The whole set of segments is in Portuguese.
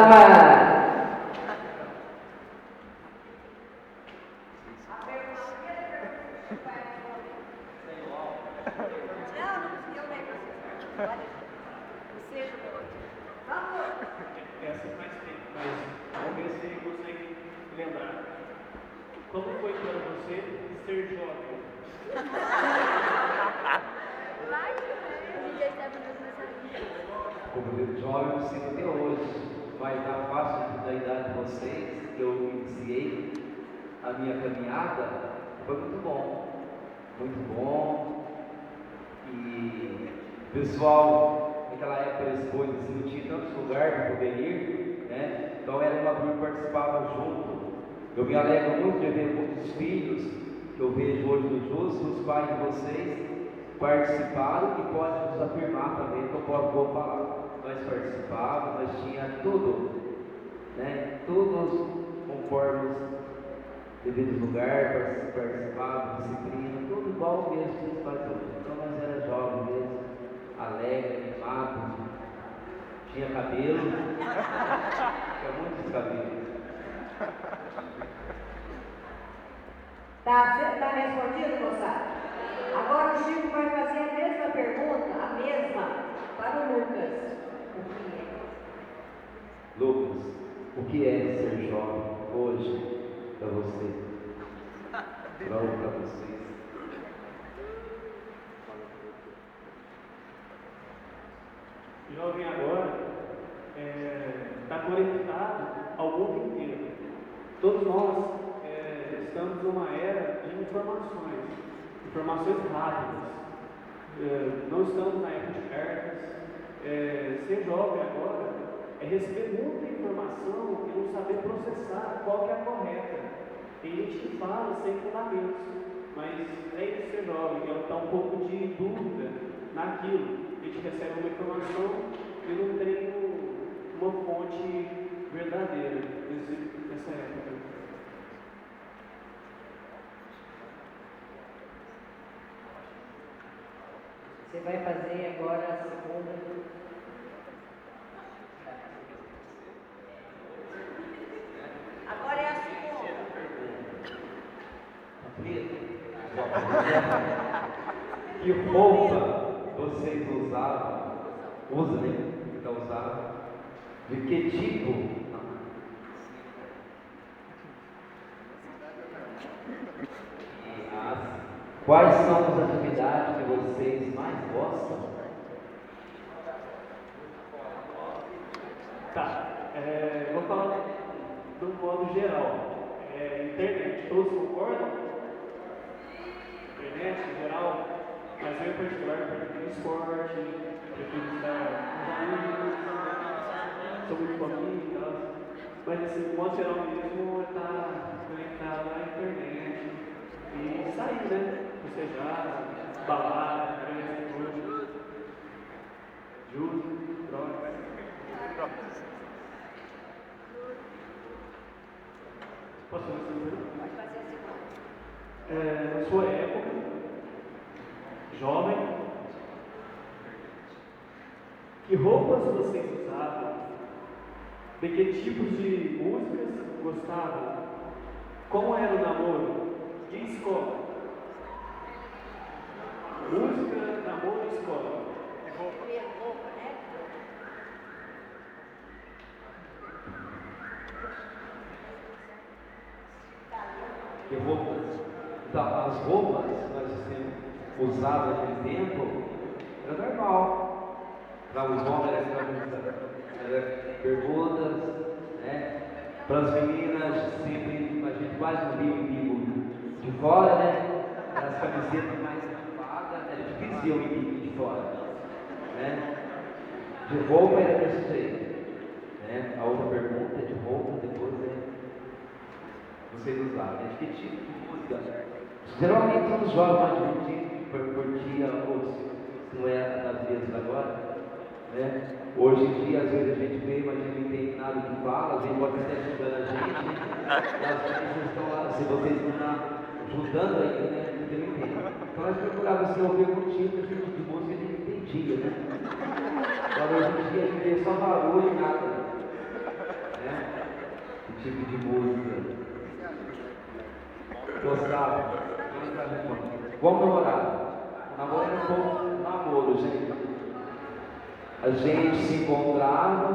Essa faz tempo, mas vamos ver se ele consegue lembrar. Como foi para você ser jovem? Como jovem, eu sinto até hoje, mas na faixa da idade de vocês, que eu iniciei a minha caminhada, foi muito bom. Muito bom. E o pessoal, naquela época, eles coisas assim, não tinha tantos lugares para poder ir, né? Então era uma turma que participava junto. Eu me alegro muito de ver muitos filhos que eu vejo hoje no Justo, os pais de vocês participaram e podem nos afirmar também que eu vou falar. Nós participávamos, nós tínhamos tudo, né? Todos conforme os devidos lugares, participávamos, disciplina, tudo igual mesmo que eles fazem hoje. Então nós era jovens mesmo, alegre, animado, tinha cabelo, tinha muitos cabelos. Tá respondido, moçada? Agora o Chico vai fazer a mesma pergunta, a mesma, para o Lucas. Lucas, o que é ser jovem hoje para você? Para vocês? Jovem agora está conectado ao mundo inteiro. Todos nós estamos numa era de informações rápidas. Não estamos na época de cartas. Ser jovem agora é receber muita informação e não saber processar qual que é a correta. Tem gente que fala sem fundamentos, mas é isso ser jovem, é estar um pouco de dúvida naquilo. A gente recebe uma informação e não tem uma fonte verdadeira nessa época. Você vai fazer agora a segunda. Agora é a segunda. Que roupa vocês usam, né? Então usavam. De que tipo? Quais são as atividades que vocês mais gostam? Tá, vou falar de um modo geral. Internet, todos concordam? Internet em geral, mas eu em particular prefiro esporte, prefiro estar com amigos, sou muito família e tal. Mas assim, o modo geral mesmo é estar conectado na internet e sair, né? Bocejar, balada, juros, drogas. Posso fazer essa pergunta? Na sua época, jovem, que roupas vocês usavam? De que tipos de músicas gostavam? Como era o namoro? Que escola? Música, namoro e escola. Que roupas? Então, as roupas que nós usávamos naquele tempo era normal. Para os homens era bermudas, né? Para as meninas sempre, a gente quase não via o umbigo de fora, né? As camisetas mais vagas, era difícil o umbigo de fora, né? De roupa era desse jeito, né? A outra pergunta é de roupa, depois vocês usavam, né? De que tipo de música? Geralmente os jovens mais curtiam outros, não é das vezes agora, né? Hoje em dia, às vezes a gente vê, mas a gente não entende nada do que fala, às vezes pode até ajudando a gente, né? As vezes estão lá, se vocês não estão ajudando ainda, né? A gente não entende. Então nós procurávamos assim, ouvir algum tipo de música que a gente entendia, né? Agora hoje em dia a gente vê só barulho e nada. tipo de música. Gostava. Vamos namorar. Namoro era um pouco namoro, gente. A gente se encontrava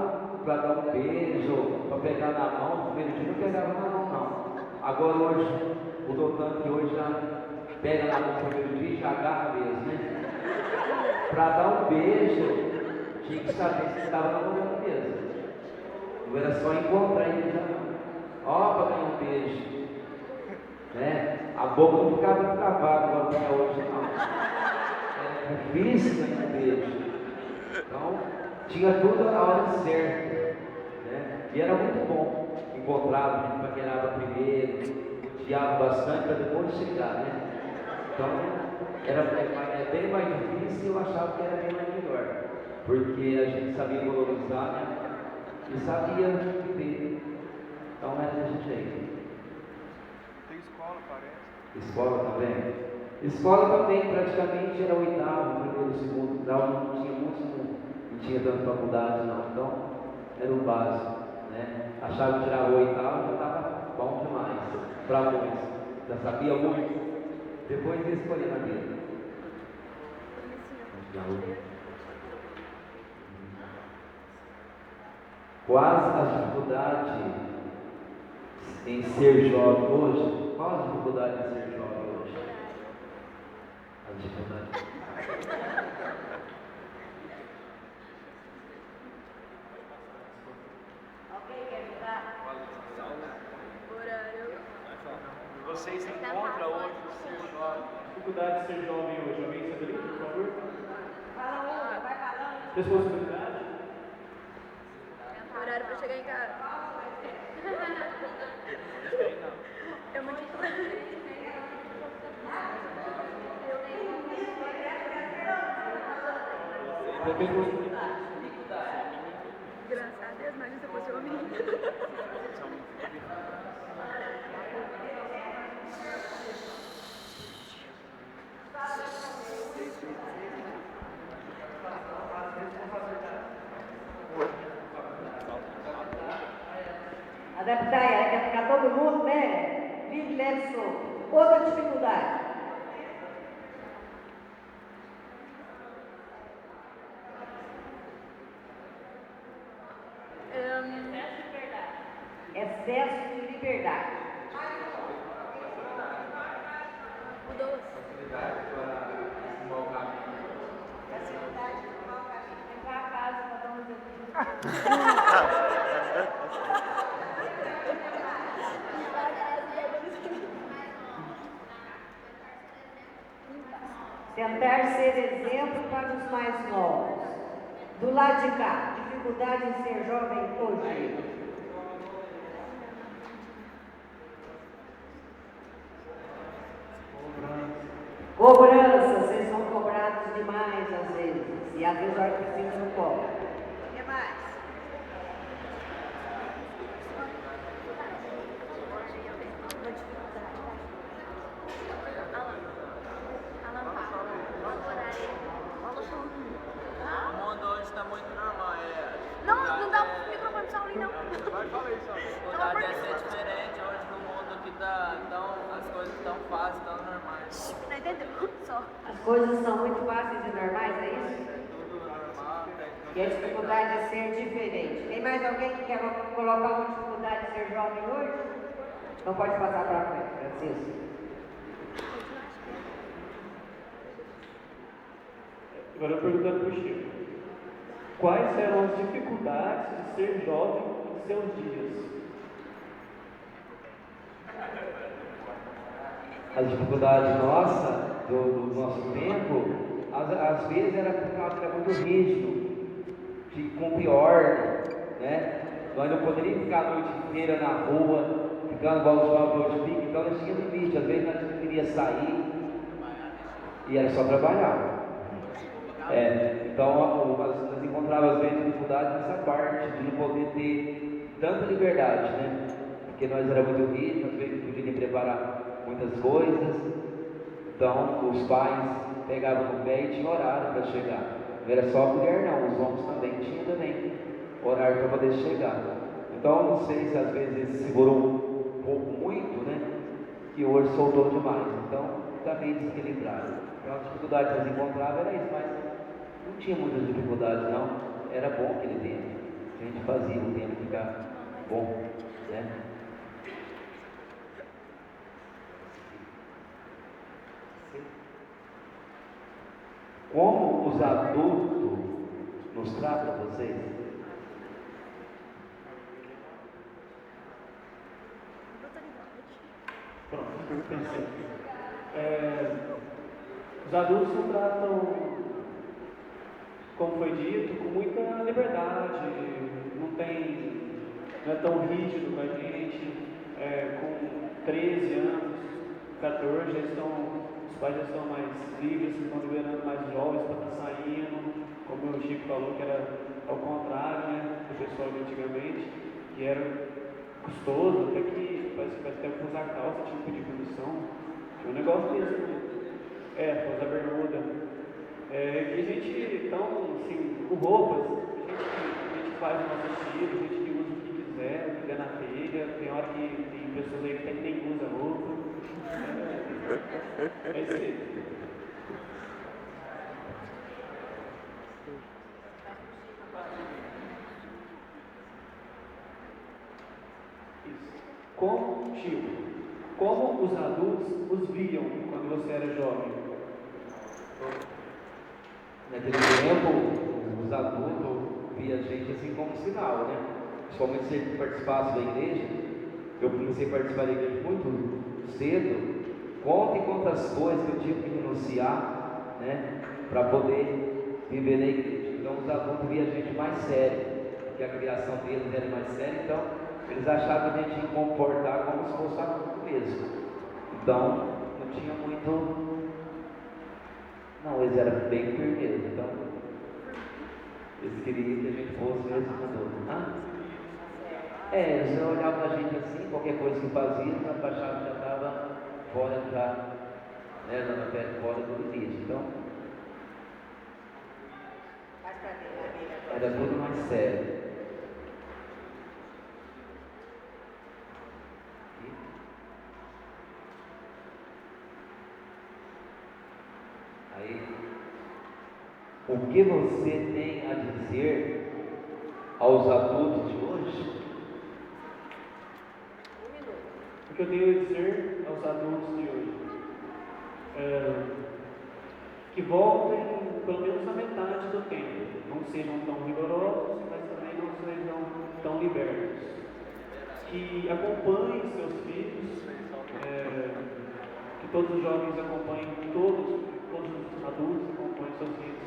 para dar um beijo, para pegar na mão. No primeiro dia não pegava na mão, não. Agora hoje, mudou tanto que hoje já pega na mão no primeiro dia e já agarra mesmo, né? Para dar um beijo, tinha que saber se estava namorando mesmo. Não era só encontrar e já ó, para ganhar um beijo. Né? A boca não ficava travada igual tem hoje, não. Era difícil ganhar um beijo. Então, tinha tudo na hora certa. Né? E era muito bom encontrar, a gente paquerava primeiro, odiava bastante para depois chegar, né? Então, era bem mais difícil e eu achava que era bem mais melhor. Porque a gente sabia valorizar, né? E sabia viver. Então era desse jeito. Tem escola, parece. Escola também? Escola também praticamente era oitavo, primeiro, segundo grau, não tinha muito, não tinha tanta faculdade não. Então era o básico, né? Achava que tirar o oitavo já estava bom demais para muitos. Já sabia muito. Depois de escolher na vida. Quais as dificuldades em ser jovem hoje? Qual a dificuldade em ser jovem hoje? A dificuldade. Alguém quer ajudar? Você se encontra hoje ser jovem? Dificuldade de ser jovem hoje. Alguém sabe, por favor? Fala uma, vai falando. Responsabilidade? Horário para chegar em casa. É muito graças a Deus, mas se fosse homem. A deputada quer ficar todo mundo, né? Livre, leve, solto. Outra dificuldade. Excesso de liberdade. O doce. Facilidade de tomar o caminho. Entrar a casa para dar um Tentar ser exemplo para os mais novos. Do lado de cá, dificuldade em ser jovem hoje. Cobrança, vocês são cobrados demais às vezes. E às vezes a hora que precisa não cobra. O que mais? O mundo hoje está muito normal, Não dá o microfone pra ali, não. Vai, fala aí, só. Dificuldade é ser diferente hoje no mundo que tá tão, as coisas tão fáceis, tão normais. Não entendeu? Só. As coisas são muito fáceis e normais, é isso? Tudo normal, E a dificuldade é ser diferente. Tem mais alguém que quer colocar uma dificuldade de ser jovem hoje? Não pode passar para frente, Francisco. Agora eu perguntando para o Chico. Quais eram as dificuldades de ser jovem em seus dias? A dificuldade nossa, do nosso tempo, às vezes era por causa que era muito rígido, de cumprir ordem, né? Nós não poderíamos ficar a noite inteira na rua, ficando igual os jovens hoje ficam, então nós tínhamos limite. Às vezes nós não queríamos sair e era só trabalhar. Então nós encontrávamos às vezes dificuldade nessa parte de não poder ter tanta liberdade, né? Porque nós éramos muito rígidos, às vezes não podíamos preparar muitas coisas, então os pais pegavam no pé e tinham horário para chegar. Não era só a mulher não, os homens também tinham horário para poder chegar. Então, não sei se às vezes ele segurou um pouco muito, né? Que hoje soltou demais. Então, está meio desequilibrado. Então, a dificuldade que eles encontravam era isso, mas não tinha muitas dificuldades, não. Era bom aquele tempo. A gente fazia o tempo ficar bom, né? Como os adultos nos tratam, vocês? Pronto, pensei. Os adultos nos tratam, como foi dito, com muita liberdade, não é tão rígido com a gente. Com 13 anos, 14, os pais já estão mais livres, estão liberando mais jovens para estar saindo, como o Chico falou, que era ao contrário, né, do pessoal de antigamente, que era custoso, até que parece que até para usar calça tinha que pedir permissão. Tinha um negócio mesmo, para usar bermuda. E a gente, então, assim, com roupas, a gente faz o nosso estilo, a gente usa o que quiser, o que der na telha. Tem hora que tem pessoas aí que até nem usa roupa. É isso aí. Como os adultos os viam quando você era jovem? Naquele tempo, os adultos via a gente assim como sinal, né? Principalmente se ele participasse da igreja. Eu comecei a participar da igreja muito cedo. Conta e quantas coisas que eu tive que renunciar, né? Para poder viver na igreja. Então os adultos via a gente mais sério, porque a criação deles era mais séria. Então eles achavam que a gente ia comportar como se fosse adulto mesmo. Então não tinha muito. Não, eles eram bem firmeza. Então eles queriam que a gente fosse mesmo adulto. Eles olhavam a gente assim, qualquer coisa que fazia, já baixava, já estava fora, fora do limite. Então, era tudo mais sério. Aí, o que você tem a dizer aos adultos de hoje? O que eu tenho a dizer aos adultos de hoje? Que voltem pelo menos na metade do tempo. Não sejam tão rigorosos, mas também não sejam tão libertos. Que acompanhem seus filhos, que todos os jovens acompanhem, todos os adultos acompanhem seus filhos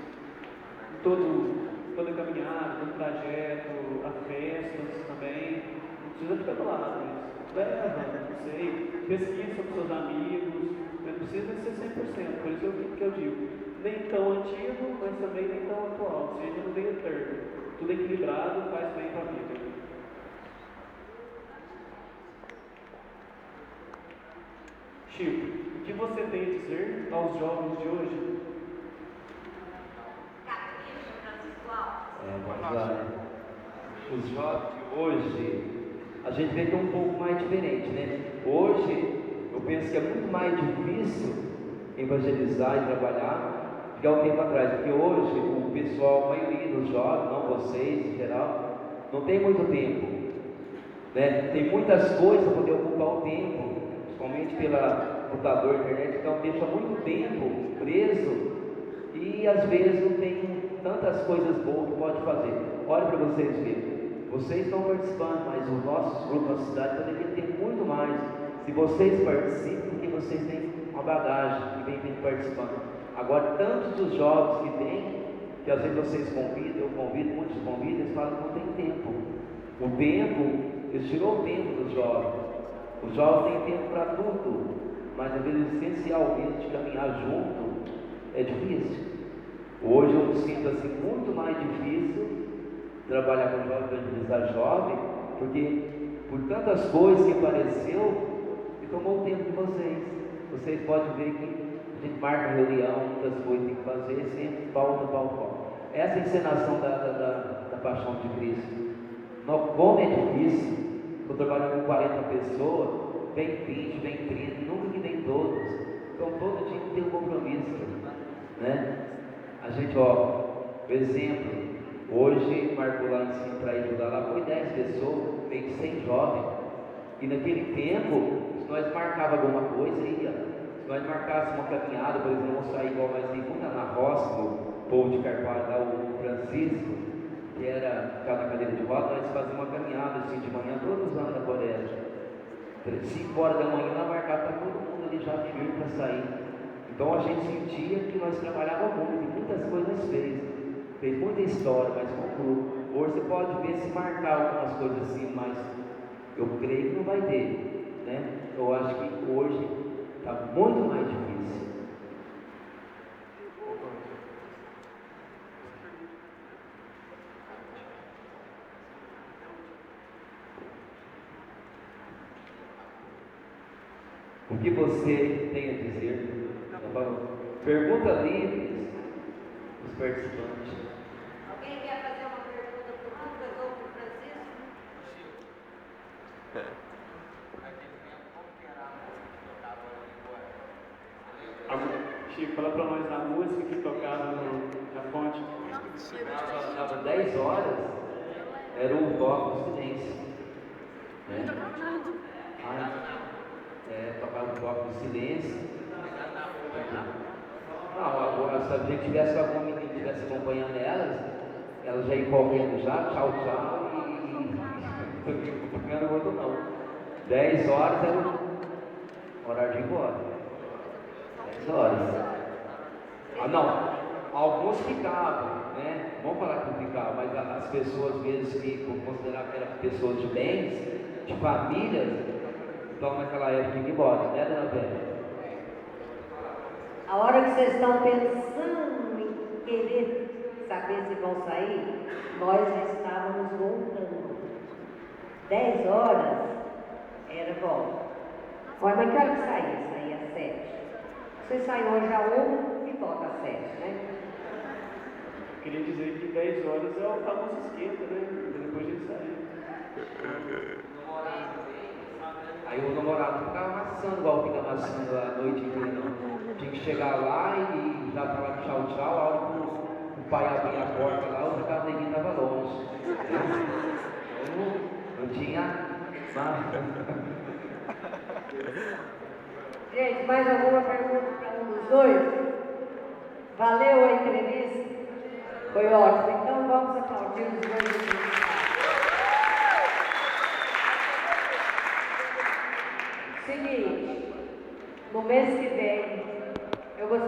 em toda a caminhada, todo trajeto, a festas também. Não precisa ficar do lado, mas leva, não sei, pesquisa sobre seus amigos, não precisa ser 100%, por isso que eu digo, nem tão antigo, mas também nem tão atual, seja no meio termo, tudo equilibrado faz bem para a vida. Chico, o que você tem a dizer aos jovens de hoje? Vamos lá. Os jovens de hoje, a gente vê que é um pouco mais diferente, né? Hoje, eu penso que é muito mais difícil evangelizar e trabalhar do que há um tempo atrás, porque hoje o pessoal, a maioria dos jovens, não vocês em geral, não tem muito tempo, né? Tem muitas coisas para poder ocupar o tempo, principalmente pela computador, internet, então deixa muito tempo preso e às vezes não tem tantas coisas boas que pode fazer. Olha para vocês verem. Vocês estão participando, mas os nossos grupos na cidade poderiam ter muito mais. Se vocês participam, porque vocês têm uma bagagem que vem participando. Agora, tantos dos jovens que tem, que às vezes vocês convidam, eu convido, muitos convidam, eles falam que não tem tempo. O tempo, eles tirou o tempo dos jovens. Os jovens têm tempo para tudo, mas às vezes o essencial mesmo de caminhar junto é difícil. Hoje eu me sinto assim muito mais difícil trabalhar com jovem, evangelizar jovem, porque por tantas coisas que apareceu, e tomou o tempo de vocês. Vocês podem ver que a gente marca reunião, muitas coisas tem que fazer, sempre falta. Essa é a encenação da paixão de Cristo. Como é difícil, estou trabalhando com 40 pessoas, vem 20, vem 30, nunca que vem todos. Então todo dia tem um compromisso, né? A gente, ó, por exemplo, hoje marcou lá em cima para ir ajudar lá, foi 10 pessoas, veio 100 jovens. E naquele tempo, se nós marcávamos alguma coisa, ia. Se nós marcássemos uma caminhada, por exemplo, vamos sair igual nós vimos na roça, o povo de Carvalho, lá o Francisco, que era ficava na cadeira de roda, nós fazíamos uma caminhada assim de manhã, todos os anos da quaresma. 5 horas da manhã, nós marcávamos para todo mundo ali já firme para sair. Então a gente sentia que nós trabalhávamos muito, e muitas coisas nós fez muita história, mas com o grupo. Hoje você pode ver se marcar algumas coisas assim, mas eu creio que não vai ter, né? Eu acho que hoje está muito mais difícil. O que você tem a dizer? Pergunta livre dos participantes. Alguém quer fazer uma pergunta para o Lucas ou para o Francisco? Chico, fala para nós a música que tocava na fonte. Dava 10 horas, era um toque no silêncio. Né? Tocava um toque no silêncio. Não, se a gente tivesse alguma menina que estivesse acompanhando elas já iam correndo já, tchau, tchau, e não era outro não. 10 horas era o horário de ir embora. 10 horas. Não, alguns ficavam, né? Vamos falar que não ficavam, mas as pessoas mesmo que consideravam que eram pessoas de bens, de famílias, então naquela época iam embora, né, dona Vera? A hora que vocês estão pensando em querer saber se vão sair, nós já estávamos voltando. 10 horas era bom. Olha, mas que hora que saía? Saía às 7. Vocês saem hoje a 1 e volta às 7, né? Queria dizer que 10 horas é o famoso esquenta, né? Depois a gente sai. Aí o namorado não ficava amassando igual fica amassando a noite inteira, não. Tinha que chegar lá e já falar tchau, tchau. A hora que o pai abria a porta lá, o carro dele estava longe. Não tinha nada. Gente, mais alguma pergunta para um dos dois? Valeu a entrevista? Foi ótimo. Então vamos aplaudir os dois. Seguinte, no mês que vem, eu vou